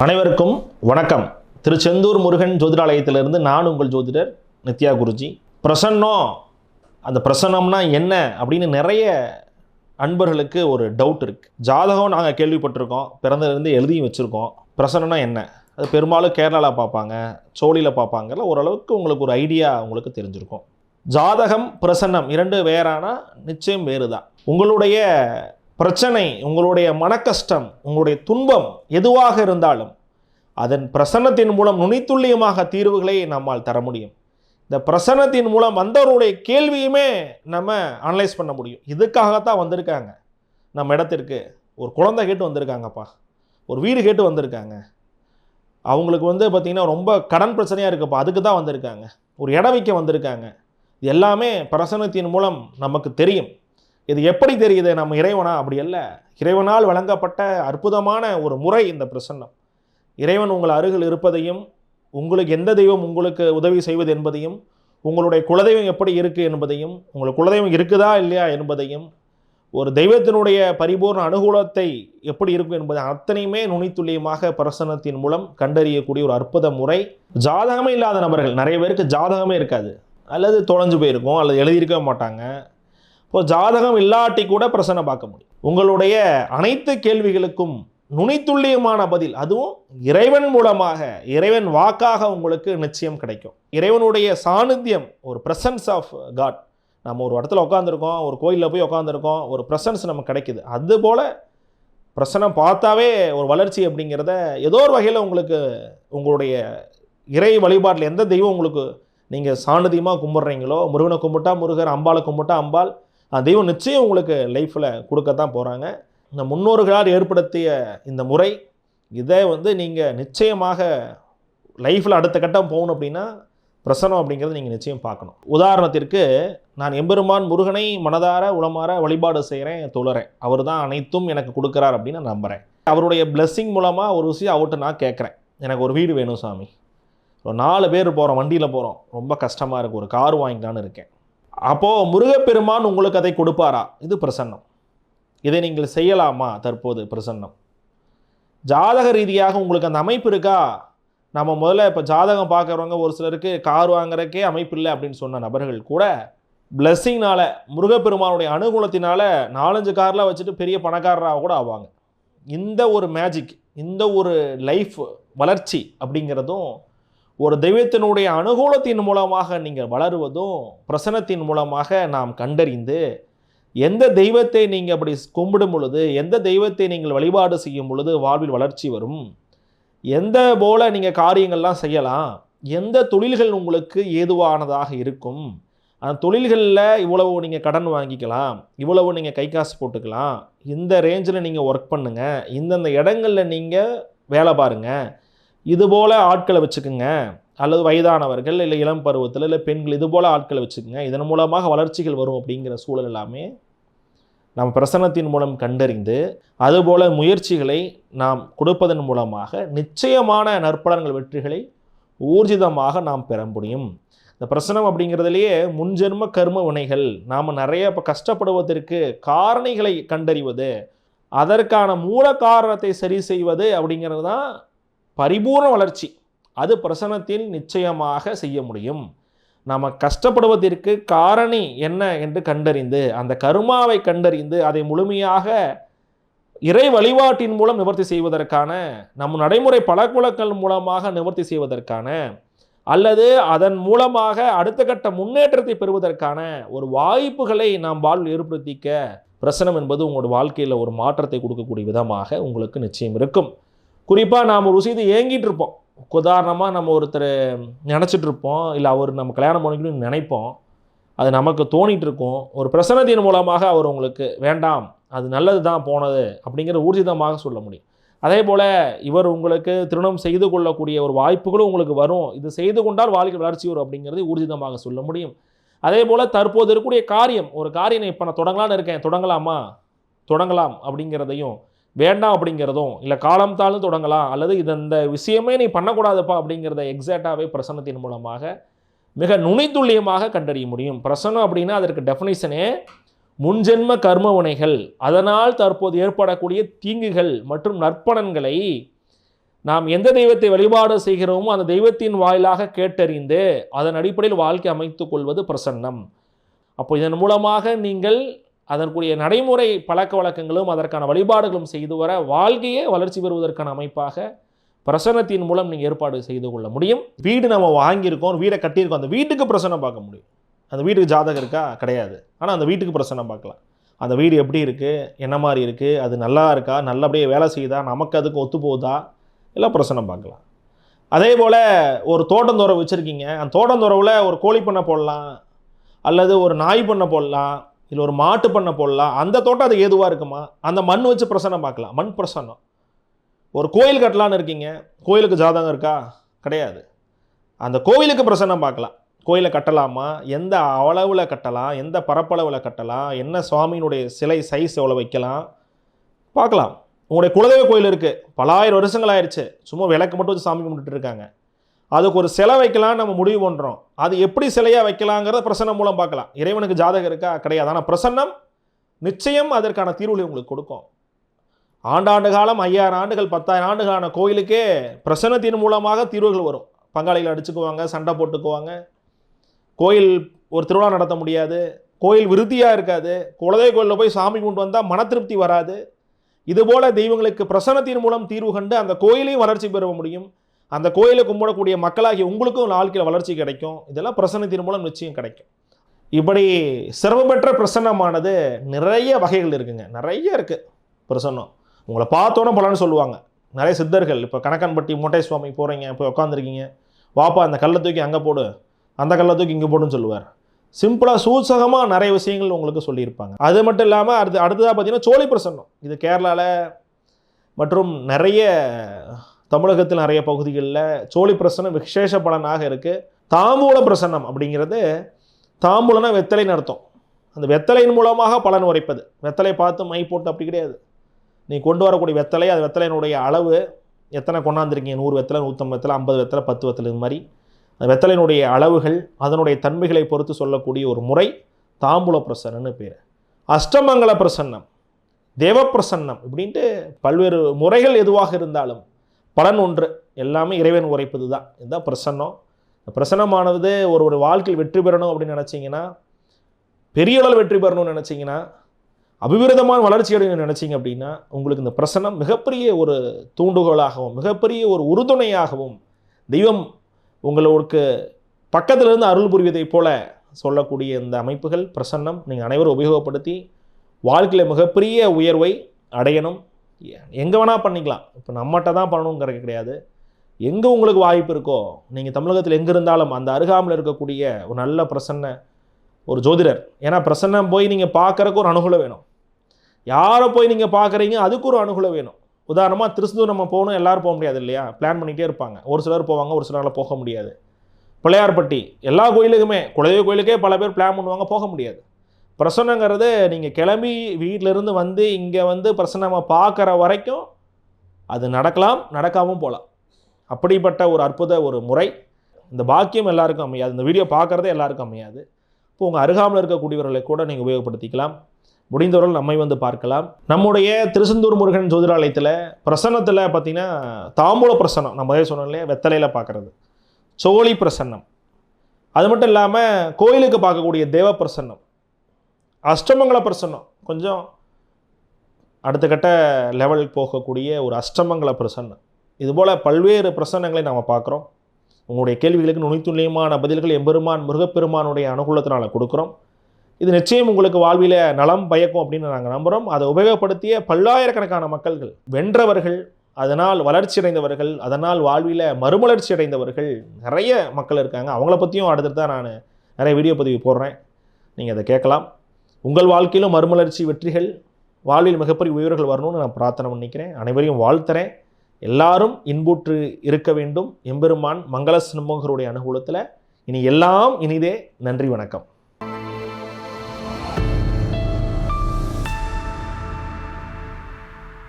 அனைவருக்கும் வணக்கம். திருச்செந்தூர் முருகன் ஜோதிடாலயத்திலிருந்து நான் உங்கள் ஜோதிடர் நித்யா குருஜி. பிரசன்னம், அந்த பிரசன்னம்னா என்ன அப்படின்னு நிறைய அன்பர்களுக்கு ஒரு டவுட் இருக்குது. ஜாதகம் நாங்கள் கேள்விப்பட்டிருக்கோம், பிறந்ததுலேருந்து எழுதியும் வச்சுருக்கோம். பிரசன்னம்னா என்ன, அது பெரும்பாலும் கேரளாவில் பார்ப்பாங்க, சோழியில் பார்ப்பாங்கல்ல, ஓரளவுக்கு உங்களுக்கு ஒரு ஐடியா உங்களுக்கு தெரிஞ்சிருக்கும். ஜாதகம் பிரசன்னம் இரண்டு வேறானா நிச்சயம் வேறு தான். உங்களுடைய பிரச்சனை, உங்களுடைய மனக்கஷ்டம், உங்களுடைய துன்பம் எதுவாக இருந்தாலும் அதன் பிரசன்னத்தின் மூலம் நுனித்துல்லியமாக தீர்வுகளை நம்மால் தர முடியும். இந்த பிரசன்னத்தின் மூலம் வந்தவருடைய கேள்வியுமே நம்ம அனலைஸ் பண்ண முடியும். இதுக்காகத்தான் வந்திருக்காங்க நம்ம இடத்திற்கு. ஒரு குழந்தை கேட்டு வந்திருக்காங்கப்பா, ஒரு வீடு கேட்டு வந்திருக்காங்க, அவங்களுக்கு பார்த்திங்கன்னா ரொம்ப கடன் பிரச்சனையாக இருக்குப்பா, அதுக்கு தான் வந்திருக்காங்க, ஒரு இடம் வைக்க வந்திருக்காங்க. இது எல்லாமே பிரசன்னத்தின் மூலம் நமக்கு தெரியும். இது எப்படி தெரியுது? நம்ம இறைவனா? அப்படி அல்ல, இறைவனால் வழங்கப்பட்ட அற்புதமான ஒரு முறை இந்த பிரசன்னம். இறைவன் உங்கள் அருகில் இருப்பதையும், உங்களுக்கு எந்த தெய்வம் உங்களுக்கு உதவி செய்வது என்பதையும், உங்களுடைய குலதெய்வம் எப்படி இருக்குது என்பதையும், உங்களுக்கு குலதெய்வம் இருக்குதா இல்லையா என்பதையும், ஒரு தெய்வத்தினுடைய பரிபூர்ண அனுகூலத்தை எப்படி இருக்கும் என்பதை அத்தனையுமே நுனித்துல்லியமாக பிரசன்னத்தின் மூலம் கண்டறியக்கூடிய ஒரு அற்புத முறை. ஜாதகமே இல்லாத நபர்கள், நிறைய பேருக்கு ஜாதகமே இருக்காது, அல்லது தொலைஞ்சு போயிருக்கும், அல்லது எழுதியிருக்க மாட்டாங்க. இப்போ ஜாதகம் இல்லாட்டி கூட பிரசன்னம் பார்க்க முடியும். உங்களுடைய அனைத்து கேள்விகளுக்கும் நுனித்துல்லியமான பதில், அதுவும் இறைவன் மூலமாக, இறைவன் வாக்காக உங்களுக்கு நிச்சயம் கிடைக்கும். இறைவனுடைய சாநித்தியம், ஒரு பிரசன்ஸ் ஆஃப் காட். நம்ம ஒரு இடத்துல உட்காந்துருக்கோம், ஒரு கோயிலில் போய் உட்காந்துருக்கோம், ஒரு பிரசன்ஸ் நமக்கு கிடைக்குது. அதுபோல் பிரசன்னம் பார்த்தாவே ஒரு வளர்ச்சி அப்படிங்கிறத ஏதோ ஒரு வகையில் உங்களுக்கு, உங்களுடைய இறை வழிபாட்டில் எந்த தெய்வம் உங்களுக்கு நீங்கள் சாநித்தியமாக கும்பிட்றீங்களோ, முருகனை கும்பிட்டா முருகர், அம்பாளை கும்பிட்டா அம்பாள், அந்த தெய்வம் நிச்சயம் உங்களுக்கு லைஃப்பில் கொடுக்கத்தான் போகிறாங்க. இந்த முன்னோர்களால் ஏற்படுத்திய இந்த முறை, இதை நீங்கள் நிச்சயமாக லைஃப்பில் அடுத்த கட்டம் போகணும் அப்படின்னா பிரசன்னம் அப்படிங்கிறத நீங்கள் நிச்சயம் பார்க்கணும். உதாரணத்திற்கு, நான் எம்பெருமான் முருகனை மனதார உளமாற வழிபாடு செய்கிறேன், தொழுறேன், அவர் தான் அனைத்தும் எனக்கு கொடுக்குறார் அப்படின்னு நம்புகிறேன். அவருடைய பிளெஸ்ஸிங் மூலமாக ஒரு விஷயம் அவர்கிட்ட நான் கேட்குறேன், எனக்கு ஒரு வீடு வேணும் சாமி, ஒரு 4 பேர் போகிறோம், வண்டியில் போகிறோம், ரொம்ப கஷ்டமாக இருக்குது, ஒரு கார் வாங்கிக்கலான்னு இருக்கேன். அப்போது முருகப்பெருமான் உங்களுக்கு அதை கொடுப்பாரா? இது பிரசன்னம். இதை நீங்கள் செய்யலாமா? தற்போது பிரசன்னம். ஜாதக ரீதியாக உங்களுக்கு அந்த அமைப்பு இருக்கா? நம்ம முதல்ல இப்போ ஜாதகம் பார்க்குறவங்க ஒரு சிலருக்கு கார் வாங்குறதுக்கே அமைப்பு இல்லை அப்படின்னு சொன்ன நபர்கள் கூட பிளெஸ்ஸிங்னால, முருகப்பெருமானுடைய அனுகூலத்தினால 4-5 கார்லாம் வச்சுட்டு பெரிய பணக்காரராக கூட ஆவாங்க. இந்த ஒரு மேஜிக், இந்த ஒரு லைஃப் வளர்ச்சி அப்படிங்கிறதும், ஒரு தெய்வத்தினுடைய அனுகூலத்தின் மூலமாக நீங்கள் வளருவதும் பிரசன்னத்தின் மூலமாக நாம் கண்டறிந்து, எந்த தெய்வத்தை நீங்கள் அப்படி கும்பிடும் பொழுது, எந்த தெய்வத்தை நீங்கள் வழிபாடு செய்யும் பொழுது வாழ்வில் வளர்ச்சி வரும், எந்த போல நீங்கள் காரியங்கள்லாம் செய்யலாம், எந்த தொழில்கள் உங்களுக்கு ஏதுவானதாக இருக்கும், அந்த தொழில்களில் இவ்வளவு நீங்கள் கடன் வாங்கிக்கலாம், இவ்வளவு நீங்கள் கை காசு போட்டுக்கலாம், இந்த ரேஞ்சில் நீங்கள் ஒர்க் பண்ணுங்கள், இந்தந்த இடங்களில் நீங்கள் வேலை பாருங்கள், இதுபோல் ஆட்களை வச்சுக்குங்க, அல்லது வயதானவர்கள், இல்லை இளம் பருவத்தில், இல்லை பெண்கள், இதுபோல் ஆட்களை வச்சுக்கோங்க, இதன் மூலமாக வளர்ச்சிகள் வரும் அப்படிங்கிற சூழல் எல்லாமே நம்ம பிரசன்னத்தின் மூலம் கண்டறிந்து, அதுபோல் முயற்சிகளை நாம் கொடுப்பதன் மூலமாக நிச்சயமான நற்பலன்கள், வெற்றிகளை ஊர்ஜிதமாக நாம் பெற முடியும். இந்த பிரசன்னம் அப்படிங்கிறதுலையே முன்ஜென்ம கர்ம வினைகள், நாம் நிறைய இப்போ கஷ்டப்படுவதற்கு காரணிகளை கண்டறிவது, அதற்கான மூல காரணத்தை சரி செய்வது அப்படிங்கிறது தான் பரிபூர்ண வளர்ச்சி. அது பிரசன்னத்தில் நிச்சயமாக செய்ய முடியும். நம்ம கஷ்டப்படுவதற்கு காரணி என்ன என்று கண்டறிந்து, அந்த கர்மாவை கண்டறிந்து, அதை முழுமையாக இறை வழிபாட்டின் மூலம் நிவர்த்தி செய்வதற்கான, நம் நடைமுறை பழக்கவழக்கங்கள் மூலமாக நிவர்த்தி செய்வதற்கான, அல்லது அதன் மூலமாக அடுத்த கட்ட முன்னேற்றத்தை பெறுவதற்கான ஒரு வாய்ப்புகளை நாம் வாழ்வில் ஏற்படுத்திக்க பிரசன்னம் என்பது உங்களோட வாழ்க்கையில் ஒரு மாற்றத்தை கொடுக்கக்கூடிய விதமாக உங்களுக்கு நிச்சயம் இருக்கும். குறிப்பாக நாம் ஒரு விஷயத்தை ஏங்கிட்டு இருப்போம். உதாரணமாக, நம்ம ஒருத்தர் நினச்சிட்டு இருப்போம், இல்லை அவர் நம்ம கல்யாணம் பண்ணிக்கணும்னு நினைப்போம், அது நமக்கு தோணிகிட்டு இருக்கும். ஒரு பிரசன்னத்தின் மூலமாக அவர் உங்களுக்கு வேண்டாம், அது நல்லது தான் போனது அப்படிங்கிற ஊர்ஜிதமாக சொல்ல முடியும். அதே போல் இவர் உங்களுக்கு திருமணம் செய்து கொள்ளக்கூடிய ஒரு வாய்ப்புகளும் உங்களுக்கு வரும், இது செய்து கொண்டால் வாழ்க்கை வளர்ச்சி வரும் அப்படிங்கிறது ஊர்ஜிதமாக சொல்ல முடியும். அதே போல் தற்போது இருக்கக்கூடிய காரியம், ஒரு காரியம் இப்போ நான் தொடங்கலான்னு இருக்கேன், தொடங்கலாம் அப்படிங்கிறதையும், வேண்டாம் அப்படிங்கிறதும், இல்லை காலம் தாழ்ந்து தொடங்கலாம், அல்லது இந்த விஷயமே நீ பண்ணக்கூடாதுப்பா அப்படிங்கிறத எக்ஸாக்டாகவே பிரசன்னத்தின் மூலமாக மிக நுனித்துல்லியமாக கண்டறிய முடியும். பிரசன்னம் அப்படின்னா அதற்கு டெஃபினிஷனே முன்ஜென்ம கர்ம வினைகள், அதனால் தற்போது ஏற்படக்கூடிய தீங்குகள் மற்றும் நற்பலன்களை நாம் எந்த தெய்வத்தை வழிபாடு செய்கிறோமோ அந்த தெய்வத்தின் வாயிலாக கேட்டறிந்து அதன் அடிப்படையில் வாழ்க்கை அமைத்துக் கொள்வது பிரசன்னம். அப்போ இதன் மூலமாக நீங்கள் அதற்குரிய நடைமுறை பழக்க வழக்கங்களும் அதற்கான வழிபாடுகளும் செய்து வர வாழ்க்கையே வளர்ச்சி பெறுவதற்கான அமைப்பாக பிரசன்னத்தின் மூலம் நீங்கள் ஏற்பாடு செய்து கொள்ள முடியும். வீடு நம்ம வாங்கியிருக்கோம், வீடை கட்டியிருக்கோம், அந்த வீட்டுக்கு பிரசன்னம் பார்க்க முடியும். அந்த வீட்டுக்கு ஜாதகம் இருக்கா? கிடையாது. ஆனால் அந்த வீட்டுக்கு பிரசன்னம் பார்க்கலாம். அந்த வீடு எப்படி இருக்குது, என்ன மாதிரி இருக்குது, அது நல்லா இருக்கா, நல்லபடியாக வேலை செய்யுதா, நமக்கு அதுக்கு ஒத்து போகுதா, எல்லாம் பிரசன்னம் பார்க்கலாம். அதே போல் ஒரு தோட்டந்தோரை வச்சுருக்கீங்க, அந்த தோட்டந்தோரவில் ஒரு கோழி பண்ணை போடலாம், அல்லது ஒரு நாய் பண்ணை போடலாம், இல்லை ஒரு மாட்டு பண்ணை போடலாம். அந்த தோட்டம் அது ஏதுவாக இருக்குமா, அந்த மண் வச்சு பிரசன்னம் பார்க்கலாம். மண் பிரசன்னம். ஒரு கோயில் கட்டலான்னு இருக்கீங்க, கோயிலுக்கு ஜாதகம் இருக்கா? கிடையாது. அந்த கோயிலுக்கு பிரசன்னம் பார்க்கலாம். கோயிலை கட்டலாமா, எந்த அளவில் கட்டலாம், எந்த பரப்பளவில் கட்டலாம், என்ன சுவாமியினுடைய சிலை சைஸ் எவ்வளோ வைக்கலாம் பார்க்கலாம். உங்களுடைய குலதெய்வ கோயில் இருக்குது, பல ஆயிரம் வருஷங்கள் ஆயிடுச்சு, சும்மா விளக்கு மட்டும் வச்சு சாமி கும்பிட்டுட்டு இருக்காங்க. அதுக்கு ஒரு சிலை வைக்கலாம் நம்ம முடிவு பண்ணுறோம். அது எப்படி சிலையாக வைக்கலாங்கிறத பிரசன்னம் மூலம் பார்க்கலாம். இறைவனுக்கு ஜாதகம் இருக்கா? கிடையாது. ஆனால் பிரசன்னம் நிச்சயம் அதற்கான தீர்வுகளை உங்களுக்கு கொடுக்கும். ஆண்டாண்டு காலம் 5000 ஆண்டுகள் 10,000 ஆண்டுகளான கோயிலுக்கே பிரசன்னத்தின் மூலமாக தீர்வுகள் வரும். பங்காளிகள் அடிச்சுக்குவாங்க, சண்டை போட்டுக்குவாங்க, கோயில் ஒரு திருவிழா நடத்த முடியாது, கோயில் விருத்தியாக இருக்காது, குலதெய்வ கோயிலில் போய் சாமி கும்பிட்டு வந்தால் மன திருப்தி வராது. இதுபோல் தெய்வங்களுக்கு பிரசன்னத்தின் மூலம் தீர்வு கண்டு அந்த கோயிலையும் வளர்ச்சி பெற முடியும். அந்த கோயிலை கும்பிடக்கூடிய மக்களாகி உங்களுக்கும் வாழ்க்கையில் வளர்ச்சி கிடைக்கும். இதெல்லாம் பிரசன்னத்தின் மூலம் நிச்சயம் கிடைக்கும். இப்படி சிறப்பு பெற்ற பிரசன்னமானது நிறைய வகைகள் இருக்குங்க, நிறைய இருக்குது பிரசன்னம். உங்களை பார்த்தோன்னே பலன்னு சொல்லுவாங்க நிறைய சித்தர்கள். இப்போ கணக்கன்பட்டி மோட்டை சுவாமி போகிறீங்க, போய் உட்காந்துருக்கீங்க, வாப்பா அந்த கல்லை தூக்கி அங்கே போடு, அந்த கல்லை தூக்கி இங்கே போடுன்னு சொல்லுவார். சிம்பிளாக சூசகமாக நிறைய விஷயங்கள் உங்களுக்கு சொல்லியிருப்பாங்க. அது மட்டும் இல்லாமல் அடுத்ததாக பார்த்தீங்கன்னா சோழி பிரசன்னம். இது கேரளாவில் மற்றும் நிறைய தமிழகத்தில் நிறைய பகுதிகளில் சோழி பிரசன்னம் விசேஷ பலனாக இருக்குது. தாம்பூல பிரசன்னம் அப்படிங்கிறது, தாம்பூலனா வெத்தலைன்னு அர்த்தம். அந்த வெத்தலையின் மூலமாக பலன் உரைப்பது. வெத்தலை பார்த்து மை போட்டு அப்படி கிடையாது. நீ கொண்டு வரக்கூடிய வெத்தலை, அது வெத்தலையினுடைய அளவு எத்தனை கொண்டாந்துருக்கீங்க, 100 வெத்தலை, 150 வெத்தலை, 50 வெத்தலை, 10 வெத்தலை, இது மாதிரி அந்த வெத்தலையினுடைய அளவுகள் அதனுடைய தன்மைகளை பொறுத்து சொல்லக்கூடிய ஒரு முறை தாம்பூல பிரசன்னம்னு பேர். அஷ்டமங்கல பிரசன்னம், தேவ பிரசன்னம் இப்படின்ட்டு பல்வேறு முறைகள் எதுவாக இருந்தாலும் பலன் ஒன்று, எல்லாமே இறைவன் உரைப்பது தான். இதுதான் பிரசன்னம். பிரசன்னமானது ஒரு வாழ்க்கையில் வெற்றி பெறணும் அப்படின்னு நினச்சிங்கன்னா, பெரிய அளவில் வெற்றி பெறணும்னு நினச்சிங்கன்னா, அபிவிருதமான வளர்ச்சி அடையணும்னு நினச்சிங்க அப்படின்னா, உங்களுக்கு இந்த பிரசன்னம் மிகப்பெரிய ஒரு தூண்டுகோலாகவும் மிகப்பெரிய ஒரு உறுதுணையாகவும் தெய்வம் உங்களுக்கு பக்கத்திலிருந்து அருள் புரிவதை போல சொல்லக்கூடிய இந்த அமைப்புகள் பிரசன்னம் நீங்கள் அனைவரும் உபயோகப்படுத்தி வாழ்க்கையில் மிகப்பெரிய உயர்வை அடையணும். எங்கே வேணால் பண்ணிக்கலாம். இப்போ நம்மகிட்ட தான் பண்ணணுங்கிறது கிடையாது. எங்கே உங்களுக்கு வாய்ப்பு இருக்கோ, நீங்கள் தமிழகத்தில் எங்கே இருந்தாலும் அந்த அருகாமையில் இருக்கக்கூடிய ஒரு நல்ல பிரசன்ன ஒரு ஜோதிடர். ஏன்னா பிரசன்னம் போய் நீங்கள் பார்க்குறக்கு ஒரு அனுகூலம் வேணும். யாரை போய் நீங்கள் பார்க்குறீங்க அதுக்கு ஒரு அனுகூலம் வேணும். உதாரணமாக திருச்செந்தூர் நம்ம போகணும், எல்லோரும் போக முடியாது இல்லையா, பிளான் பண்ணிகிட்டே இருப்பாங்க. ஒரு சிலர் போவாங்க, ஒரு சிலரால் போக முடியாது. பிள்ளையார்பட்டி எல்லா கோயிலுக்குமே, குலதெய்வ கோயிலுக்கே பல பேர் பிளான் பண்ணுவாங்க, போக முடியாது. பிரசன்னங்கிறது நீங்கள் கிளம்பி வீட்டிலேருந்து வந்து இங்கே வந்து பிரசன்னமாக பார்க்குற வரைக்கும் அது நடக்கலாம், நடக்காமல் போகலாம். அப்படிப்பட்ட ஒரு அற்புத ஒரு முறை. இந்த பாக்கியம் எல்லாருக்கும் அமையாது, இந்த வீடியோ பார்க்குறதே எல்லாருக்கும் அமையாது. இப்போ உங்கள் அருகாமல் இருக்கக்கூடியவர்களை கூட நீங்கள் உபயோகப்படுத்திக்கலாம். முடிந்தவர்கள் நம்மை வந்து பார்க்கலாம். நம்முடைய திருச்செந்தூர் முருகன் ஜோதிடாலயத்தில் பிரசன்னத்தில் பார்த்திங்கன்னா தாம்பூல பிரசன்னம், நம்ம அதே சொன்னோம் இல்லையா, வெத்தலையில் பார்க்குறது, சோழி பிரசன்னம், அது மட்டும் இல்லாமல் கோயிலுக்கு பார்க்கக்கூடிய தேவ பிரசன்னம், அஷ்டமங்கல பிரசன்னம், கொஞ்சம் அடுத்த கட்ட லெவல் போகக்கூடிய ஒரு அஷ்டமங்கல பிரசன்னம். இதுபோல் பல்வேறு பிரசன்னங்களை நாம் பார்க்குறோம். உங்களுடைய கேள்விகளுக்கு நுனித்துல்லியமான பதில்கள் எம்பெருமான் முருகப்பெருமானுடைய அனுகூலத்தினால் கொடுக்குறோம். இது நிச்சயம் உங்களுக்கு வாழ்வில் நலம் பயக்கும் அப்படின்னு நாங்கள் நம்புகிறோம். அதை உபயோகப்படுத்திய பல்லாயிரக்கணக்கான மக்கள்கள், வென்றவர்கள், அதனால் வளர்ச்சி அடைந்தவர்கள், அதனால் வாழ்வில் மறுமலர்ச்சி அடைந்தவர்கள் நிறைய மக்கள் இருக்காங்க. அவங்கள பற்றியும் அடுத்துட்டு தான் நான் நிறைய வீடியோ பதிவு போடுறேன், நீங்கள் அதை கேட்கலாம். உங்கள் வாழ்க்கையிலும் மறுமலர்ச்சி வெற்றிகள், வாழ்வில் மிகப்பெரிய உயர்வுகள் வரணும்னு நான் பிரார்த்தனை பண்ணிக்கிறேன். அனைவரையும் வாழ்த்துறேன். எல்லாரும் இன்புற்று இருக்க வேண்டும். எம்பெருமான் மங்கள சண்முகருடைய அனுகூலத்தில் இனி எல்லாம் இனிதே. நன்றி, வணக்கம்.